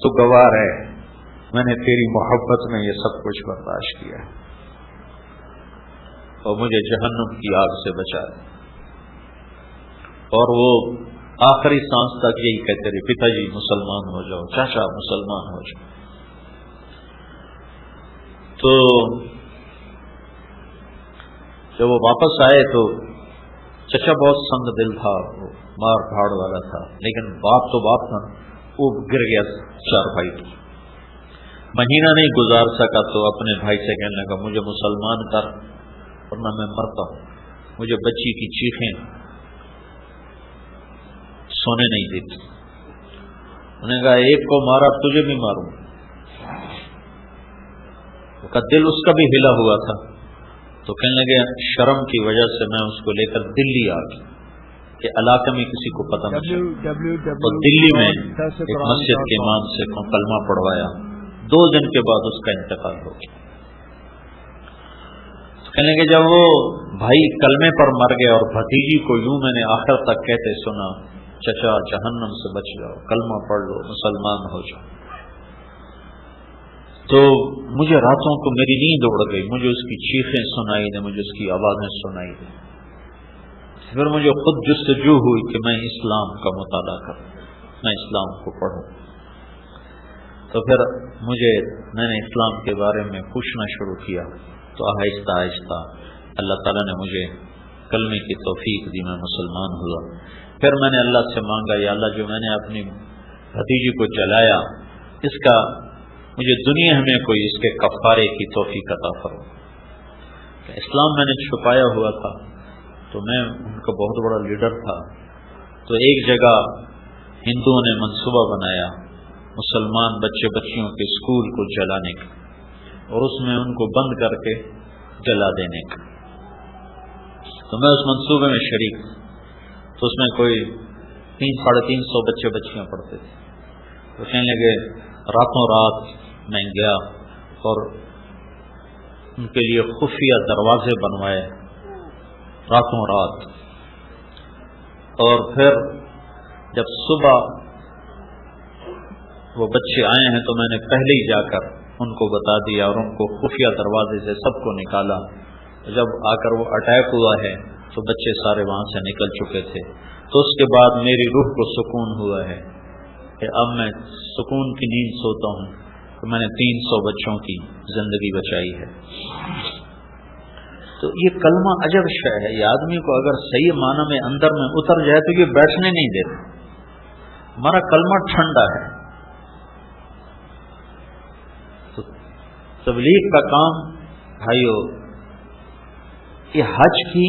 تو گوار ہے، میں نے تیری محبت میں یہ سب کچھ برداشت کیا اور مجھے جہنم کی آگ سے بچایا۔ اور وہ آخری سانس تک یہی کہتے رہے پتا جی مسلمان ہو جاؤ، چاچا مسلمان ہو جاؤ۔ تو جب وہ واپس آئے تو چچا بہت سنگ دل تھا، وہ مار دھاڑ والا تھا، لیکن باپ تو باپ تھا، وہ گر گیا چارپائی پر۔ مہینہ نہیں گزار سکا تو اپنے بھائی سے کہنے لگا مجھے مسلمان کر ورنہ میں مرتا ہوں۔ مجھے بچی کی چیخیں سونے نہیں دیتی۔ انہوں نے کہا ایک کو مارا تجھے بھی ماروں۔ کا دل اس کا بھی ہلا ہوا تھا، تو کہنے لگے شرم کی وجہ سے میں اس کو لے کر دلی آ گئی کہ علاقے میں کسی کو پتہ نہ چلے۔ تو دلی میں ایک مسجد کے امام سے کلمہ پڑھوایا، 2 دن کے بعد اس کا انتقال ہو گیا۔ کہنے لگے جب وہ بھائی کلمے پر مر گیا اور بھتیجی کو یوں میں نے آخر تک کہتے سنا چچا جہنم سے بچ جاؤ، کلمہ پڑھ لو، مسلمان ہو جاؤ، تو مجھے راتوں کو میری نیند اڑ گئی، مجھے اس کی چیخیں سنائی دیں، مجھے اس کی آوازیں سنائی دیں۔ پھر مجھے خود جستجو ہوئی کہ میں اسلام کا مطالعہ کروں۔ میں اسلام کو پڑھوں. تو پھر میں نے اسلام کے بارے میں پوچھنا شروع کیا. تو آہستہ آہستہ اللہ تعالیٰ نے مجھے کلمے کی توفیق دی، میں مسلمان ہوا. پھر میں نے اللہ سے مانگا، یا اللہ جو میں نے اپنی بھتیجی کو جلایا، اس کا مجھے دنیا میں کوئی اس کے کفارے کی توفیق عطا فرما. اسلام میں نے چھپایا ہوا تھا، تو میں ان کا بہت بڑا لیڈر تھا. تو ایک جگہ ہندوؤں نے منصوبہ بنایا مسلمان بچے بچیوں کے اسکول کو جلانے کا، اور اس میں ان کو بند کر کے جلا دینے کا. تو میں اس منصوبے میں شریک. تو اس میں کوئی 300-350 بچے بچیاں پڑھتے تھے. تو کہنے لگے راتوں رات میں گیا اور ان کے لیے خفیہ دروازے بنوائے راتوں رات. اور پھر جب صبح وہ بچے آئے ہیں تو میں نے پہلے ہی جا کر ان کو بتا دیا اور ان کو خفیہ دروازے سے سب کو نکالا. جب آ کر وہ اٹیک ہوا ہے تو بچے سارے وہاں سے نکل چکے تھے. تو اس کے بعد میری روح کو سکون ہوا ہے کہ اب میں سکون کی نیند سوتا ہوں. تو میں نے 300 بچوں کی زندگی بچائی ہے. تو یہ کلمہ عجب شے ہے. یہ آدمی کو اگر صحیح معنی میں اندر میں اتر جائے تو یہ بیٹھنے نہیں دیتا. ہمارا کلمہ ٹھنڈا ہے. تو تبلیغ کا کام بھائیو، یہ حج کی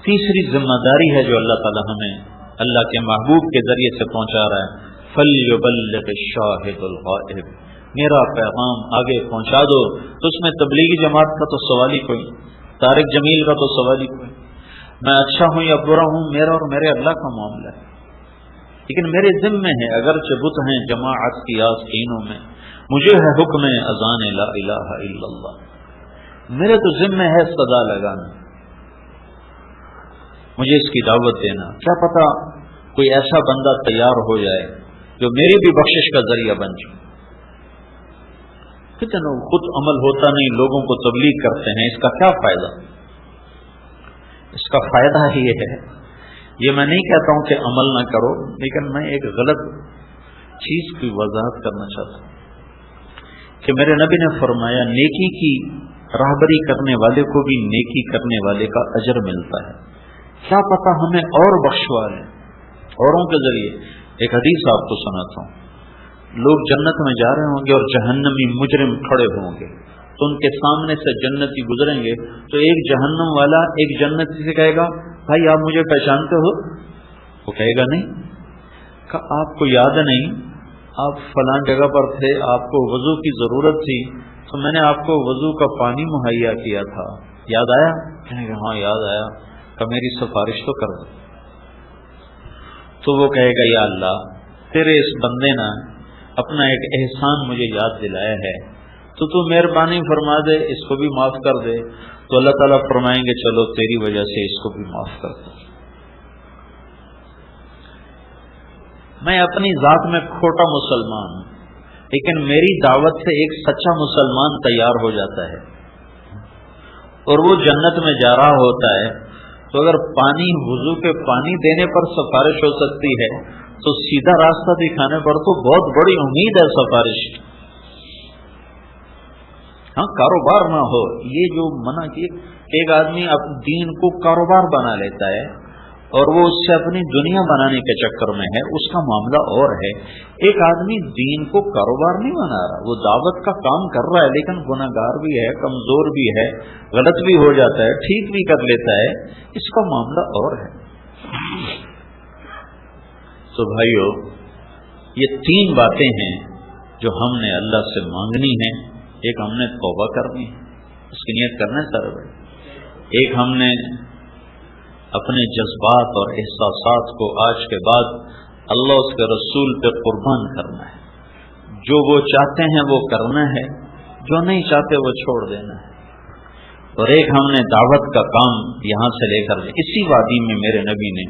تیسری ذمہ داری ہے جو اللہ تعالی ہمیں اللہ کے محبوب کے ذریعے سے پہنچا رہا ہے. فَلْيُبَلِّغِ الشَّاهِدُ الْغَائِبُ، میرا پیغام آگے پہنچا دو. تو اس میں تبلیغی جماعت کا تو سوال ہی کوئی، طارق جمیل کا تو سوال ہی کوئی. میں اچھا ہوں یا برا ہوں، میرا اور میرے اللہ کا معاملہ ہے. لیکن میرے ذمہ ہے، اگرچہ بت ہیں جماعت کی آستینوں میں، مجھے ہے حکم اذان لا الہ الا اللہ. میرے تو ذمہ ہے صدا لگانا، مجھے اس کی دعوت دینا. کیا پتا کوئی ایسا بندہ تیار ہو جائے جو میری بھی بخشش کا ذریعہ بن جائے. کتنا خود عمل ہوتا نہیں، لوگوں کو تبلیغ کرتے ہیں، اس کا کیا فائدہ؟ اس کا فائدہ یہ ہے، یہ میں نہیں کہتا ہوں کہ عمل نہ کرو، لیکن میں ایک غلط چیز کی وضاحت کرنا چاہتا ہوں کہ میرے نبی نے فرمایا نیکی کی راہبری کرنے والے کو بھی نیکی کرنے والے کا اجر ملتا ہے. کیا پتا ہمیں اور بخشوا لیں اوروں کے ذریعے. ایک حدیث آپ کو سناتا ہوں. لوگ جنت میں جا رہے ہوں گے اور جہنمی مجرم کھڑے ہوں گے، تو ان کے سامنے سے جنتی گزریں گے. تو ایک جہنم والا ایک جنتی سے کہے گا بھائی آپ مجھے پہچانتے ہو؟ وہ کہے گا نہیں. کہ آپ کو یاد نہیں، آپ فلاں جگہ پر تھے، آپ کو وضو کی ضرورت تھی، تو میں نے آپ کو وضو کا پانی مہیا کیا تھا، یاد آیا؟ کہنے گا ہاں یاد آیا. کہ میری سفارش تو کر دو. تو وہ کہے گا یا اللہ تیرے اس بندے نے اپنا ایک احسان مجھے یاد دلایا ہے، تو مہربانی فرما دے، اس کو بھی معاف کر دے. تو اللہ تعالیٰ فرمائیں گے چلو تیری وجہ سے اس کو بھی معاف کر دو. میں اپنی ذات میں کھوٹا مسلمان ہوں، لیکن میری دعوت سے ایک سچا مسلمان تیار ہو جاتا ہے اور وہ جنت میں جا رہا ہوتا ہے. تو اگر پانی وضو کے پانی دینے پر سفارش ہو سکتی ہے تو سیدھا راستہ دکھانے پر تو بہت بڑی امید ہے سفارش. ہاں کاروبار نہ ہو، یہ جو منع کی ایک آدمی دین کو کاروبار بنا لیتا ہے اور وہ اس سے اپنی دنیا بنانے کے چکر میں ہے، اس کا معاملہ اور ہے. ایک آدمی دین کو کاروبار نہیں بنا رہا، وہ دعوت کا کام کر رہا ہے، لیکن گناہگار بھی ہے، کمزور بھی ہے، غلط بھی ہو جاتا ہے، ٹھیک بھی کر لیتا ہے، اس کا معاملہ اور ہے. تو بھائیو یہ 3 باتیں ہیں جو ہم نے اللہ سے مانگنی ہیں. ایک ہم نے توبہ کرنی ہے، اس کی نیت کرنا ہے سارے بھائی. ایک ہم نے اپنے جذبات اور احساسات کو آج کے بعد اللہ اس کے رسول پہ قربان کرنا ہے. جو وہ چاہتے ہیں وہ کرنا ہے، جو نہیں چاہتے وہ چھوڑ دینا ہے. اور ایک ہم نے دعوت کا کام یہاں سے لے کر اسی وادی میں میرے نبی نے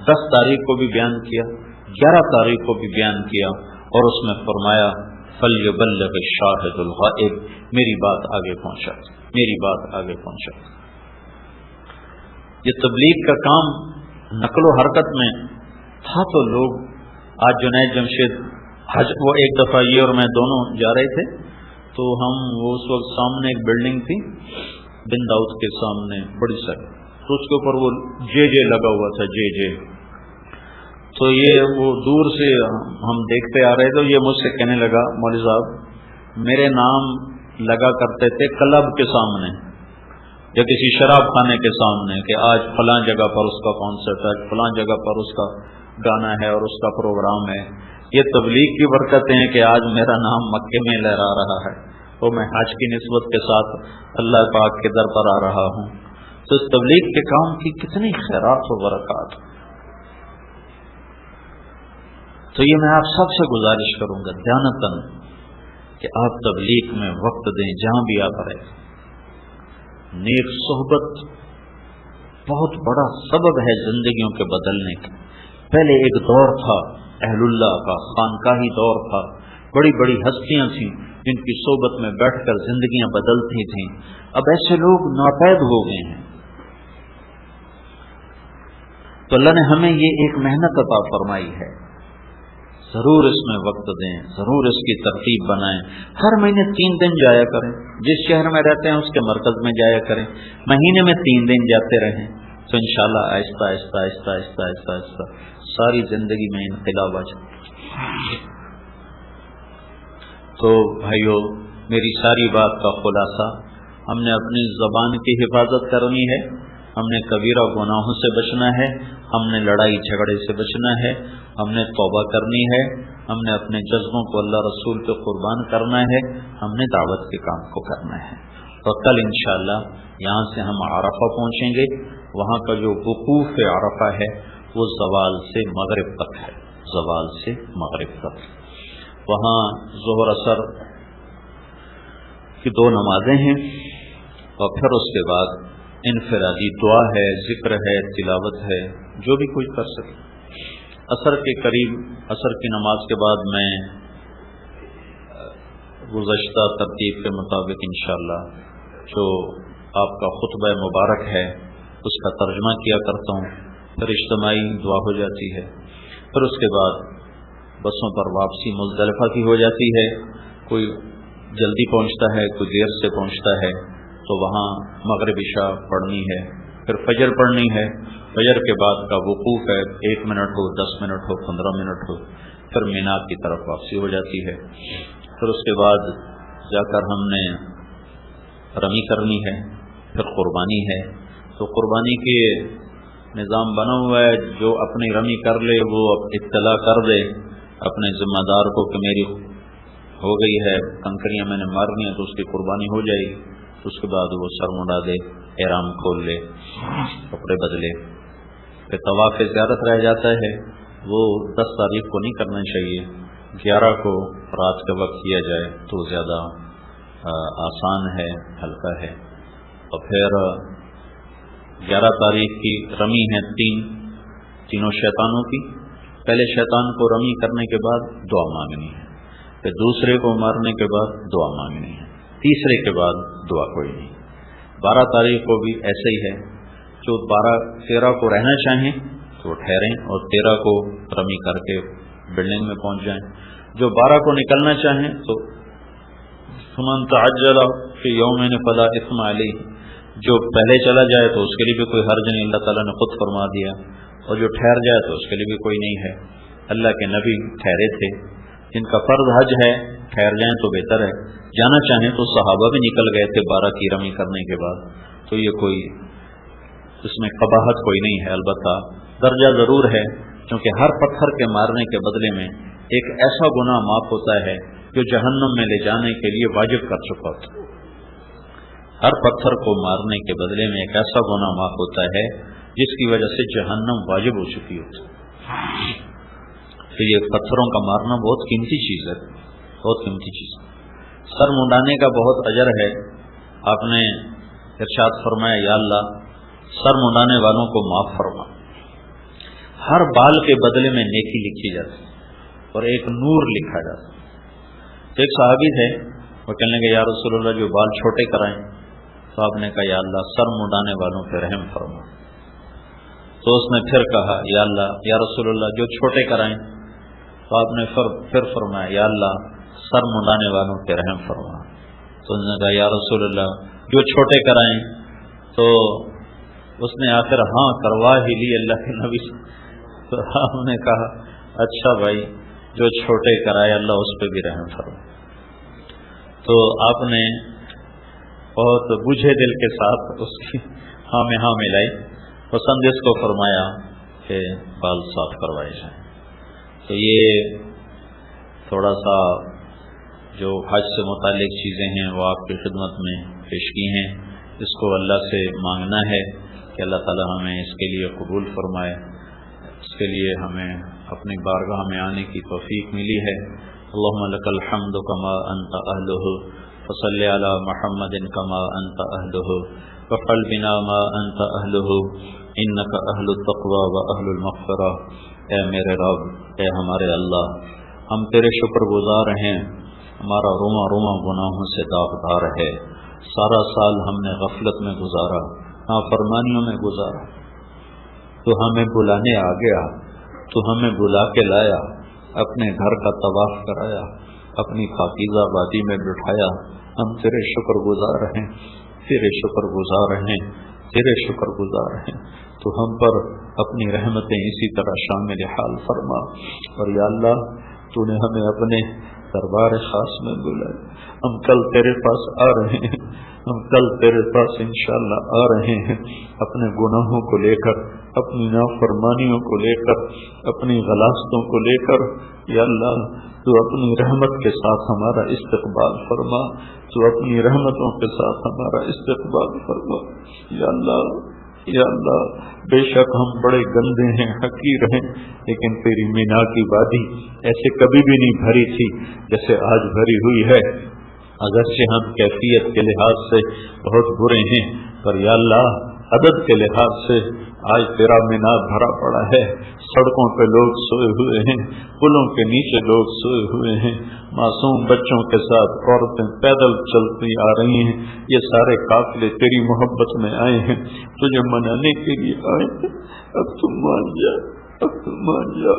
10 تاریخ کو بھی بیان کیا، 11 تاریخ کو بھی بیان کیا، اور اس میں فرمایا فَلْيُبَلِّغِ الشَّاهِدُ الْغَائِبُ، میری بات آگے پہنچا، میری بات آگے پہنچا. یہ تبلیغ کا کام نقل و حرکت میں تھا تو لوگ آج جنید جمشید حج وہ ایک دفعہ یہ اور میں دونوں جا رہے تھے، تو ہم وہ اس وقت سامنے ایک بلڈنگ تھی بن داؤد کے سامنے بڑی ساری، تو اس کے اوپر وہ جے جے لگا ہوا تھا، جے جے. تو یہ وہ دور سے ہم دیکھتے آ رہے تھے. یہ مجھ سے کہنے لگا مولوی صاحب میرے نام لگا کرتے تھے کلب کے سامنے یا کسی شراب خانے کے سامنے کہ آج فلاں جگہ پر اس کا کانسرٹ ہے، فلاں جگہ پر اس کا گانا ہے اور اس کا پروگرام ہے. یہ تبلیغ کی برکتیں ہیں کہ آج میرا نام مکے میں لہرا رہا ہے اور میں حج کی نسبت کے ساتھ اللہ پاک کے در پر آ رہا ہوں. تو اس تبلیغ کے کام کی کتنی خیرات و برکات. تو یہ میں آپ سب سے گزارش کروں گا دیانتاً کہ آپ تبلیغ میں وقت دیں جہاں بھی آپ رہے. نیک صحبت بہت بڑا سبب ہے زندگیوں کے بدلنے کا. پہلے ایک دور تھا اہل اللہ کا، خانقاہی دور تھا، بڑی بڑی ہستیاں تھیں جن کی صحبت میں بیٹھ کر زندگیاں بدلتی تھیں. اب ایسے لوگ ناپید ہو گئے ہیں. تو اللہ نے ہمیں یہ ایک محنت عطا فرمائی ہے، ضرور اس میں وقت دیں، ضرور اس کی ترتیب بنائیں. ہر مہینے 3 دن جایا کریں، جس شہر میں رہتے ہیں اس کے مرکز میں جایا کریں. مہینے میں 3 دن جاتے رہیں تو انشاءاللہ آہستہ آہستہ آہستہ آہستہ آہستہ آہستہ ساری زندگی میں انقلاب آ جائے. تو بھائیو، میری ساری بات کا خلاصہ، ہم نے اپنی زبان کی حفاظت کرنی ہے، ہم نے کبیرہ گناہوں سے بچنا ہے، ہم نے لڑائی جھگڑے سے بچنا ہے، ہم نے توبہ کرنی ہے، ہم نے اپنے جذبوں کو اللہ رسول پہ قربان کرنا ہے، ہم نے دعوت کے کام کو کرنا ہے. تو کل انشاءاللہ یہاں سے ہم عرفہ پہنچیں گے. وہاں کا جو وقوف عرفہ ہے وہ زوال سے مغرب تک ہے، زوال سے مغرب تک. وہاں ظہر اثر کی 2 نمازیں ہیں اور پھر اس کے بعد انفرادی دعا ہے، ذکر ہے، تلاوت ہے، جو بھی کوئی کر سکے. عصر کے قریب، عصر کی نماز کے بعد میں گزشتہ ترتیب کے مطابق انشاءاللہ جو آپ کا خطبہ مبارک ہے اس کا ترجمہ کیا کرتا ہوں، پھر اجتماعی دعا ہو جاتی ہے، پھر اس کے بعد بسوں پر واپسی مزدلفہ کی ہو جاتی ہے. کوئی جلدی پہنچتا ہے، کوئی دیر سے پہنچتا ہے، تو وہاں مغرب عشاء پڑھنی ہے، پھر فجر پڑھنی ہے. فجر کے بعد کا وقوف ہے، 1 منٹ ہو، 10 منٹ ہو، 15 منٹ ہو، پھر مینا کی طرف واپسی ہو جاتی ہے. پھر اس کے بعد جا کر ہم نے رمی کرنی ہے، پھر قربانی ہے. تو قربانی کے نظام بنا ہوا ہے، جو اپنی رمی کر لے وہ اطلاع کر دے اپنے ذمہ دار کو کہ میری ہو گئی ہے، کنکریاں میں نے مارنی ہے، تو اس کی قربانی ہو جائے گی. اس کے بعد وہ سر منڈا دے، احرام کھول لے، کپڑے بدلے. پھر طواف زیارت رہ جاتا ہے، وہ 10 تاریخ کو نہیں کرنا چاہیے، 11 کو رات کے وقت کیا جائے تو زیادہ آسان ہے، ہلکا ہے. اور پھر 11 تاریخ کی رمی ہے تینوں شیطانوں کی. پہلے شیطان کو رمی کرنے کے بعد دعا مانگنی ہے، پھر دوسرے کو مارنے کے بعد دعا مانگنی ہے، تیسرے کے بعد دعا کوئی نہیں. 12 تاریخ کو بھی ایسے ہی ہے. جو 13 کو رہنا چاہیں تو وہ ٹھہریں اور 13 کو رمی کر کے بلڈنگ میں پہنچ جائیں. جو 12 کو نکلنا چاہیں تو فمن تعجل فی یومین فلا اثم علیہ، جو پہلے چلا جائے تو اس کے لیے بھی کوئی حرج نہیں، اللہ تعالیٰ نے خود فرما دیا. اور جو ٹھہر جائے تو اس کے لیے بھی کوئی نہیں ہے. اللہ کے نبی ٹھہرے تھے، جن کا فرض حج ہے ٹھہر جائیں تو بہتر ہے. جانا چاہیں تو صحابہ بھی نکل گئے تھے 12 کی رمی کرنے کے بعد. تو یہ کوئی اس میں قباحت کوئی نہیں ہے. البتہ درجہ ضرور ہے، کیونکہ ہر پتھر کے مارنے کے بدلے میں ایک ایسا گناہ معاف ہوتا ہے جو جہنم میں لے جانے کے لیے واجب کر چکا ہوتا. ہر پتھر کو مارنے کے بدلے میں ایک ایسا گناہ معاف ہوتا ہے جس کی وجہ سے جہنم واجب ہو چکی ہوتی. تو یہ پتھروں کا مارنا بہت قیمتی چیز ہے، بہت قیمتی چیز. سر منڈانے کا بہت اجر ہے. آپ نے ارشاد فرمایا یا اللہ سر منڈانے والوں کو معاف فرما. ہر بال کے بدلے میں نیکی لکھی جاتی اور ایک نور لکھا جاتا. تو ایک صحابی تھے، وہ کہنے لگے یا رسول اللہ جو بال چھوٹے کرائیں. تو آپ نے کہا یا اللہ سر منڈانے والوں پہ رحم فرما. تو اس نے پھر کہا یا اللہ یا رسول اللہ جو چھوٹے کرائیں. تو آپ نے پھر فرمایا یا اللہ سر منڈانے والوں پہ رحم فرما. تو انہوں نے کہا یا رسول اللہ جو چھوٹے کرائیں. تو اس نے آخر ہاں کروا ہی لی اللہ کے نبی سے. تو ہم نے کہا اچھا بھائی جو چھوٹے کرائے اللہ اس پہ بھی رحم فرما. تو آپ نے بہت بوجھے دل کے ساتھ اس کی ہاں میں ہاں ملائی. پسند اس کو فرمایا کہ بال صاف کروائے جائیں. تو یہ تھوڑا سا جو حج سے متعلق چیزیں ہیں وہ آپ کی خدمت میں پیش کی ہیں. اس کو اللہ سے مانگنا ہے کہ اللہ تعالی ہمیں اس کے لیے قبول فرمائے. اس کے لیے ہمیں اپنی بارگاہ میں آنے کی توفیق ملی ہے. اللہم لک الحمد کما انت اہلہ فصلی علی محمد کما انت اہلہ وفعل بنا ما انت اہلہ انک اہل التقوی و اہل المغفرہ. اے میرے رب، اے ہمارے اللہ، ہم تیرے شکر گزار ہیں. ہمارا روما روما گناہوں سے داغدار ہے. سارا سال ہم نے غفلت میں گزارا، نافرمانیوں میں گزارا. تو ہمیں بلانے آ گیا، تو ہمیں بلا کے لایا، اپنے گھر کا طواف کرایا، اپنی پاکیزہ وادی میں بٹھایا. ہم تیرے شکر گزار ہیں، تیرے شکر گزار ہیں، تیرے شکر گزار ہیں. تو ہم پر اپنی رحمتیں اسی طرح شامل حال فرما. اور یا اللہ تو نے ہمیں اپنے دربار خاص میں بلایا. ہم کل تیرے پاس آ رہے ہیں، ہم کل تیرے پاس انشاءاللہ آ رہے ہیں اپنے گناہوں کو لے کر، اپنی نافرمانیوں کو لے کر، اپنی غلاستوں کو لے کر. یا اللہ تو اپنی رحمت کے ساتھ ہمارا استقبال فرما، تو اپنی رحمتوں کے ساتھ ہمارا استقبال فرما. یا اللہ یا اللہ بے شک ہم بڑے گندے ہیں، حقیر ہیں، لیکن تیری مینا کی وادی ایسے کبھی بھی نہیں بھری تھی جیسے آج بھری ہوئی ہے. اگرچہ ہم کیفیت کے لحاظ سے بہت برے ہیں، پر یا اللہ عدد کے لحاظ سے آج تیرا مینار بھرا پڑا ہے. سڑکوں پہ لوگ سوئے ہوئے ہیں، پلوں کے نیچے لوگ سوئے ہوئے ہیں، معصوم بچوں کے ساتھ عورتیں پیدل چلتی آ رہی ہیں. یہ سارے قافلے تیری محبت میں آئے ہیں، تجھے منانے کے لیے آئے ہیں. اب تم مان جا، اب تم مان جا.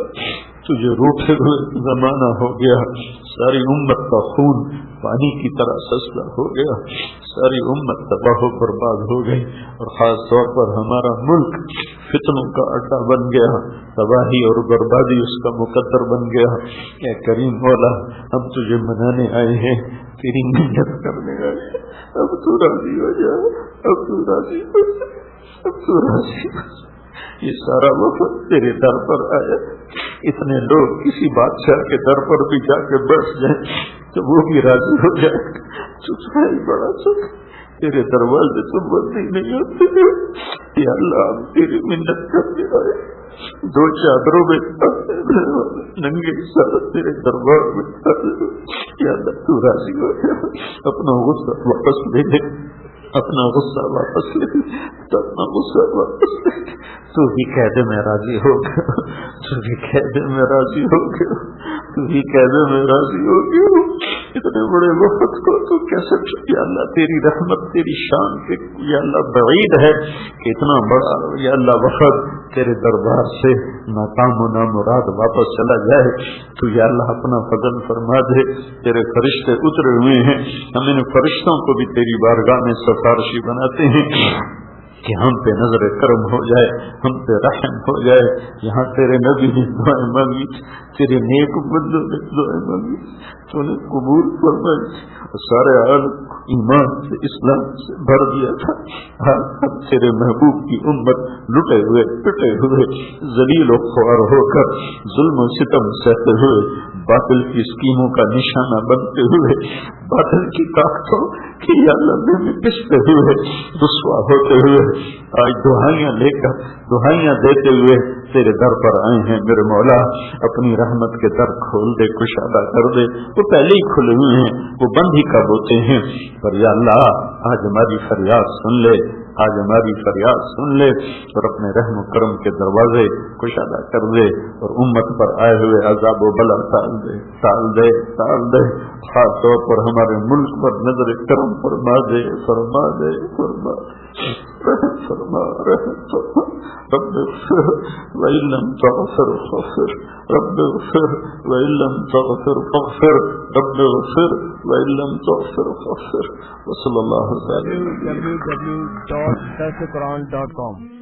تجھے روٹے ہوئے زمانہ ہو گیا. ساری امت کا خون پانی کی طرح سستا ہو گیا. ساری امت تباہ و برباد ہو گئی، اور خاص طور پر ہمارا ملک فتنوں کا اڈا بن گیا. تباہی اور بربادی اس کا مقدر بن گیا. اے کریم مولا ہم تجھے منانے آئے ہیں، تیری محنت کرنے آئے ہیں. اب تو راضی ہو جا، اب تو راضی ہو جا، اب تو راضی ہو جا. یہ سارا وفد تیرے در پر آیا. اتنے لوگ کسی بادشاہ کے در پر بھی جا کے بیٹھ جائیں تو وہ بھی راضی ہو جائے. تجھے بڑا سکھ تیرے دروازے تو بند ہی نہیں ہوتے. یا اللہ ہم تیری منت کرتے آئے، دو چادروں میں ننگے سر تیرے دربار میں. یا اللہ تو راضی ہو جا، اپنا غصہ واپس لے لے، اپنا غصہ واپس لے لے، اپنا غصہ واپس لے لے. تو بھی کہہ دے میں راضی ہو گیا، تو بھی کہہ دے میں راضی ہو گیا، تو بھی کہہ دے میں راضی ہو گیا. اتنے بڑے وقت کو تو کیسے یا اللہ تیری رحمت تیری شان کے یا اللہ بعید ہے کہ اتنا بڑا یا اللہ وقت تیرے دربار سے ناکام و نامراد واپس چلا جائے. تو یا اللہ اپنا فضل فرما دے. تیرے فرشتے اترے ہوئے ہیں، ہم ان فرشتوں کو بھی تیری بارگاہ میں سفارشی بناتے ہیں کہ ہم پہ نظر کرم ہو جائے، ہم پہ رحم ہو جائے. یہاں تیرے نبی نے دعائیں مانگی، تیرے نیک بندوں نے دعائیں مانگی، تو نے قبول فرمائی. سارے عالم ایمان سے اسلام سے بھر دیا تھا. ہم تیرے محبوب کی امت لٹے ہوئے پٹے ہوئے ذلیل و خوار ہو کر ظلم و ستم سہتے ہوئے، باطل کی اسکیموں کا نشانہ بنتے ہوئے، باطل کی طاقتوں کی اللہ میں پستے ہوئے، رسوا ہوتے ہوئے، آج دعائیاں لے کر دعائیاں دیتے ہوئے تیرے در پر آئے ہیں. میرے مولا اپنی رحمت کے در کھول دے، کشادہ کر دے. وہ پہلے ہی کھلے ہوئے ہیں، وہ بند ہی کب ہوتے ہیں. پر یا اللہ آج ہماری فریاد سن لے، آج ہماری فریاد سن لے، اور اپنے رحم و کرم کے دروازے کشادہ کر دے، اور امت پر آئے ہوئے عذاب و بلا ٹال دے، ٹال دے، ٹال دے. خاص طور پر ہمارے ملک پر نظر کرم فرما دے، فرما دے، فرما دے. رحم فرما رب اغفر وإن لم تغفر فاغفر رب اغفر وإن لم تغفر فاغفر رب اغفر وإن لم تغفر فاغفر وصلی اللہ علیہ وسلم. www.darsulquran.com